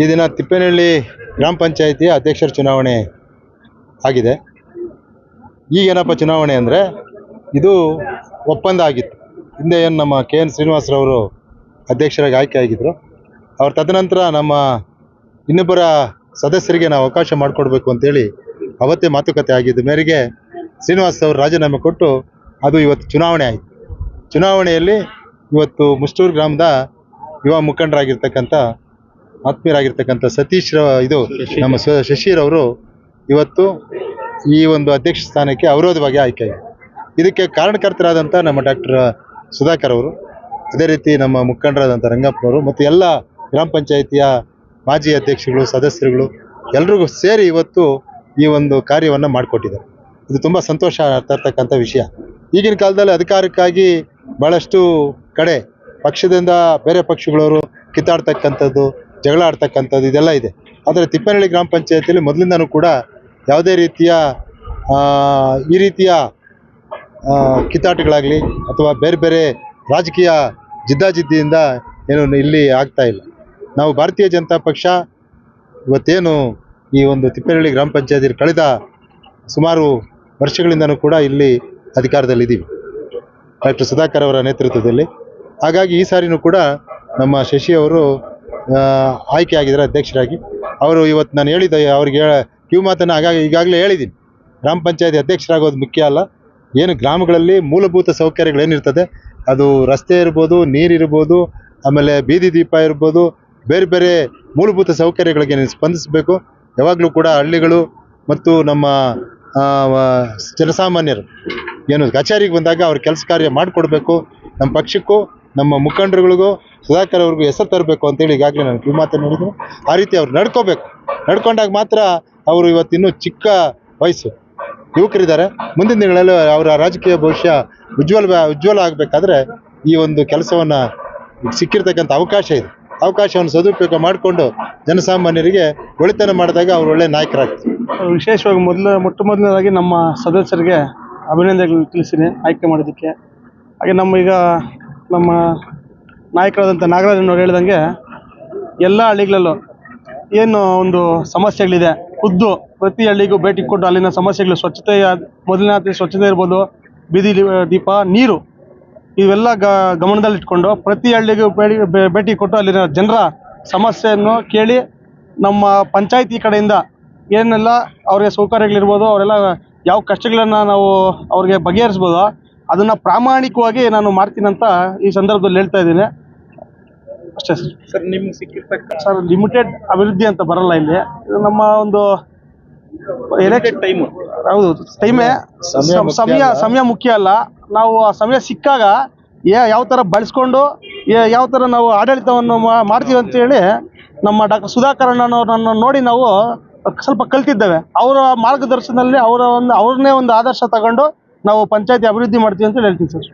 ಈ ದಿನ ತಿಪ್ಪೇನಹಳ್ಳಿ ಗ್ರಾಮ ಪಂಚಾಯಿತಿಯ ಅಧ್ಯಕ್ಷರ ಚುನಾವಣೆ ಆಗಿದೆ. ಈಗೇನಪ್ಪ ಚುನಾವಣೆ ಅಂದರೆ ಇದು ಒಪ್ಪಂದ ಆಗಿತ್ತು. ಹಿಂದೆ ಏನು ನಮ್ಮ KN ಶ್ರೀನಿವಾಸರವರು ಅಧ್ಯಕ್ಷರಾಗಿ ಆಯ್ಕೆ ಆಗಿದ್ದರು. ಅವ್ರ ತದನಂತರ ನಮ್ಮ ಇನ್ನೊಬ್ಬರ ಸದಸ್ಯರಿಗೆ ನಾವು ಅವಕಾಶ ಮಾಡಿಕೊಡ್ಬೇಕು ಅಂತೇಳಿ ಅವತ್ತೇ ಮಾತುಕತೆ ಆಗಿದ್ದ ಮೇರೆಗೆ ಶ್ರೀನಿವಾಸ್ ಅವರು ರಾಜೀನಾಮೆ ಕೊಟ್ಟು ಅದು ಇವತ್ತು ಚುನಾವಣೆ ಆಯಿತು. ಚುನಾವಣೆಯಲ್ಲಿ ಇವತ್ತು ಮುಷ್ಟೂರು ಗ್ರಾಮದ ಯುವ ಮುಖಂಡರಾಗಿರ್ತಕ್ಕಂಥ ಆತ್ಮೀಯರಾಗಿರ್ತಕ್ಕಂಥ ಸತೀಶ್ ನಮ್ಮ ಶಶಿರವರು ಇವತ್ತು ಈ ಒಂದು ಅಧ್ಯಕ್ಷ ಸ್ಥಾನಕ್ಕೆ ಅವಿರೋಧವಾಗಿ ಆಯ್ಕೆಯಾಗಿದೆ. ಇದಕ್ಕೆ ಕಾರಣಕರ್ತರಾದಂಥ ನಮ್ಮ ಡಾಕ್ಟರ್ ಸುಧಾಕರ್ ಅವರು, ಅದೇ ರೀತಿ ನಮ್ಮ ಮುಖಂಡರಾದಂಥ ರಂಗಪ್ಪನವರು ಮತ್ತು ಎಲ್ಲ ಗ್ರಾಮ ಪಂಚಾಯಿತಿಯ ಮಾಜಿ ಅಧ್ಯಕ್ಷಗಳು, ಸದಸ್ಯರುಗಳು ಎಲ್ರಿಗೂ ಸೇರಿ ಇವತ್ತು ಈ ಒಂದು ಕಾರ್ಯವನ್ನು ಮಾಡಿಕೊಟ್ಟಿದ್ದಾರೆ. ಇದು ತುಂಬ ಸಂತೋಷ ತರ್ತಕ್ಕಂಥ ವಿಷಯ. ಈಗಿನ ಕಾಲದಲ್ಲಿ ಅಧಿಕಾರಕ್ಕಾಗಿ ಭಾಳಷ್ಟು ಕಡೆ ಪಕ್ಷದಿಂದ ಬೇರೆ ಪಕ್ಷಗಳವರು ಕಿತ್ತಾಡ್ತಕ್ಕಂಥದ್ದು, ಜಗಳ ಆಡ್ತಕ್ಕಂಥದ್ದು ಇದೆಲ್ಲ ಇದೆ. ಆದರೆ ತಿಪ್ಪೇನಹಳ್ಳಿ ಗ್ರಾಮ ಪಂಚಾಯಿತಿಯಲ್ಲಿ ಮೊದಲಿಂದನೂ ಕೂಡ ಯಾವುದೇ ರೀತಿಯ ಈ ರೀತಿಯ ಕಿತ್ತಾಟಗಳಾಗಲಿ ಅಥವಾ ಬೇರೆ ಬೇರೆ ರಾಜಕೀಯ ಜಿದ್ದಾಜಿದ್ದಿಯಿಂದ ಏನು ಇಲ್ಲಿ ಆಗ್ತಾ ಇಲ್ಲ. ನಾವು ಭಾರತೀಯ ಜನತಾ ಪಕ್ಷ ಇವತ್ತೇನು ಈ ಒಂದು ತಿಪ್ಪೇನಹಳ್ಳಿ ಗ್ರಾಮ ಪಂಚಾಯತಿ ಕಳೆದ ಸುಮಾರು ವರ್ಷಗಳಿಂದನೂ ಕೂಡ ಇಲ್ಲಿ ಅಧಿಕಾರದಲ್ಲಿದ್ದೀವಿ ಡಾಕ್ಟರ್ ಸುಧಾಕರ್ ಅವರ ನೇತೃತ್ವದಲ್ಲಿ. ಹಾಗಾಗಿ ಈ ಸಾರಿನೂ ಕೂಡ ನಮ್ಮ ಶಶಿ ಅವರು ಆಯ್ಕೆ ಆಗಿದ್ದಾರೆ ಅಧ್ಯಕ್ಷರಾಗಿ. ಅವರು ಇವತ್ತು ನಾನು ಹೇಳಿದ್ದೆ ಅವ್ರಿಗೆ ಕಿವಿ ಮಾತನ್ನು ಈಗಾಗಲೇ ಹೇಳಿದ್ದೀನಿ. ಗ್ರಾಮ ಪಂಚಾಯತಿ ಅಧ್ಯಕ್ಷರಾಗೋದು ಮುಖ್ಯ ಅಲ್ಲ, ಏನು ಗ್ರಾಮಗಳಲ್ಲಿ ಮೂಲಭೂತ ಸೌಕರ್ಯಗಳೇನಿರ್ತದೆ, ಅದು ರಸ್ತೆ ಇರ್ಬೋದು, ನೀರಿರ್ಬೋದು, ಆಮೇಲೆ ಬೀದಿ ದೀಪ ಇರ್ಬೋದು, ಬೇರೆ ಬೇರೆ ಮೂಲಭೂತ ಸೌಕರ್ಯಗಳಿಗೆ ಸ್ಪಂದಿಸಬೇಕು. ಯಾವಾಗಲೂ ಕೂಡ ಹಳ್ಳಿಗಳು ಮತ್ತು ನಮ್ಮ ಜನಸಾಮಾನ್ಯರು ಏನು ಕಚೇರಿಗೆ ಬಂದಾಗ ಅವ್ರ ಕೆಲಸ ಕಾರ್ಯ ಮಾಡಿಕೊಡ್ಬೇಕು. ನಮ್ಮ ಪಕ್ಷಕ್ಕೂ ನಮ್ಮ ಮುಖಂಡರುಗಳಿಗೂ ಸುಧಾಕರ್ ಅವ್ರಿಗೂ ಹೆಸರು ತರಬೇಕು ಅಂತೇಳಿ ಈಗಾಗಲೇ ನಾನು ಕಿವಿ ಮಾತನ್ನು ಹೇಳಿದ್ದೀನಿ. ಆ ರೀತಿ ಅವ್ರು ನಡ್ಕೋಬೇಕು. ನಡ್ಕೊಂಡಾಗ ಮಾತ್ರ ಅವರು ಇವತ್ತಿನ್ನೂ ಚಿಕ್ಕ ವಯಸ್ಸು ಯುವಕರಿದ್ದಾರೆ. ಮುಂದಿನ ದಿನಗಳಲ್ಲಿ ಅವರ ರಾಜಕೀಯ ಭವಿಷ್ಯ ಉಜ್ವಲ ಆಗಬೇಕಾದ್ರೆ ಈ ಒಂದು ಕೆಲಸವನ್ನು ಸಿಕ್ಕಿರ್ತಕ್ಕಂಥ ಅವಕಾಶ ಇದೆ. ಅವಕಾಶವನ್ನು ಸದುಪಯೋಗ ಮಾಡಿಕೊಂಡು ಜನಸಾಮಾನ್ಯರಿಗೆ ಒಳಿತನ ಮಾಡಿದಾಗ ಅವರು ಒಳ್ಳೆಯ ನಾಯಕರಾಗ್ತಾರೆ. ವಿಶೇಷವಾಗಿ ಮೊಟ್ಟಮೊದಲನೇದಾಗಿ ನಮ್ಮ ಸದಸ್ಯರಿಗೆ ಅಭಿನಂದನೆಗಳು ತಿಳಿಸ್ತೀನಿ ಆಯ್ಕೆ ಮಾಡೋದಕ್ಕೆ. ಹಾಗೆ ನಮ್ಮ ನಾಯಕರಾದಂಥ ನಾಗರಾಜನವರು ಹೇಳ್ದಂಗೆ ಎಲ್ಲ ಹಳ್ಳಿಗಳಲ್ಲೂ ಏನು ಒಂದು ಸಮಸ್ಯೆಗಳಿದೆ, ಖುದ್ದು ಪ್ರತಿ ಹಳ್ಳಿಗೂ ಭೇಟಿ ಕೊಟ್ಟು ಅಲ್ಲಿನ ಸಮಸ್ಯೆಗಳು ಮೊದಲನೇ ಸ್ವಚ್ಛತೆ ಇರ್ಬೋದು, ಬೀದಿ ದೀಪ, ನೀರು, ಇವೆಲ್ಲ ಗಮನದಲ್ಲಿಟ್ಕೊಂಡು ಪ್ರತಿ ಹಳ್ಳಿಗೂ ಭೇಟಿ ಕೊಟ್ಟು ಅಲ್ಲಿನ ಜನರ ಸಮಸ್ಯೆಯನ್ನು ಕೇಳಿ ನಮ್ಮ ಪಂಚಾಯಿತಿ ಕಡೆಯಿಂದ ಏನೆಲ್ಲ ಅವ್ರಿಗೆ ಸೌಕರ್ಯಗಳಿರ್ಬೋದು, ಅವರೆಲ್ಲ ಯಾವ ಕಷ್ಟಗಳನ್ನು ನಾವು ಅವ್ರಿಗೆ ಬಗೆಹರಿಸ್ಬೋದು ಅದನ್ನು ಪ್ರಾಮಾಣಿಕವಾಗಿ ನಾನು ಮಾಡ್ತೀನಂತ ಈ ಸಂದರ್ಭದಲ್ಲಿ ಹೇಳ್ತಾ ಇದ್ದೀನಿ. ಅಷ್ಟೇ ಸರ್. ನಿಮ್ಗೆ ಸಿಕ್ಕಿರ್ತಕ್ಕ ಸರ್ ಲಿಮಿಟೆಡ್ ಅಭಿವೃದ್ಧಿ ಅಂತ ಬರಲ್ಲ ಇಲ್ಲಿ. ಇದು ನಮ್ಮ ಒಂದು ಎಲೆಕ್ಷನ್ ಟೈಮು. ಹೌದು, ಟೈಮೇ ಸಮಯ ಮುಖ್ಯ ಅಲ್ಲ. ನಾವು ಆ ಸಮಯ ಸಿಕ್ಕಾಗ ಯಾವ ಥರ ಬಳಸ್ಕೊಂಡು ಯಾವ ಥರ ನಾವು ಆಡಳಿತವನ್ನು ಮಾಡ್ತೀವಿ ಅಂತೇಳಿ ನಮ್ಮ ಡಾಕ್ಟರ್ ಸುಧಾಕರ್ ಅಣ್ಣನವ್ರನ್ನ ನೋಡಿ ನಾವು ಸ್ವಲ್ಪ ಕಲ್ತಿದ್ದೇವೆ. ಅವರ ಮಾರ್ಗದರ್ಶನದಲ್ಲಿ ಅವ್ರನ್ನೇ ಒಂದು ಆದರ್ಶ ತಗೊಂಡು ನಾವು ಪಂಚಾಯತಿ ಅಭಿವೃದ್ಧಿ ಮಾಡ್ತೀವಿ ಅಂತ ಹೇಳ್ತೀನಿ ಸರ್.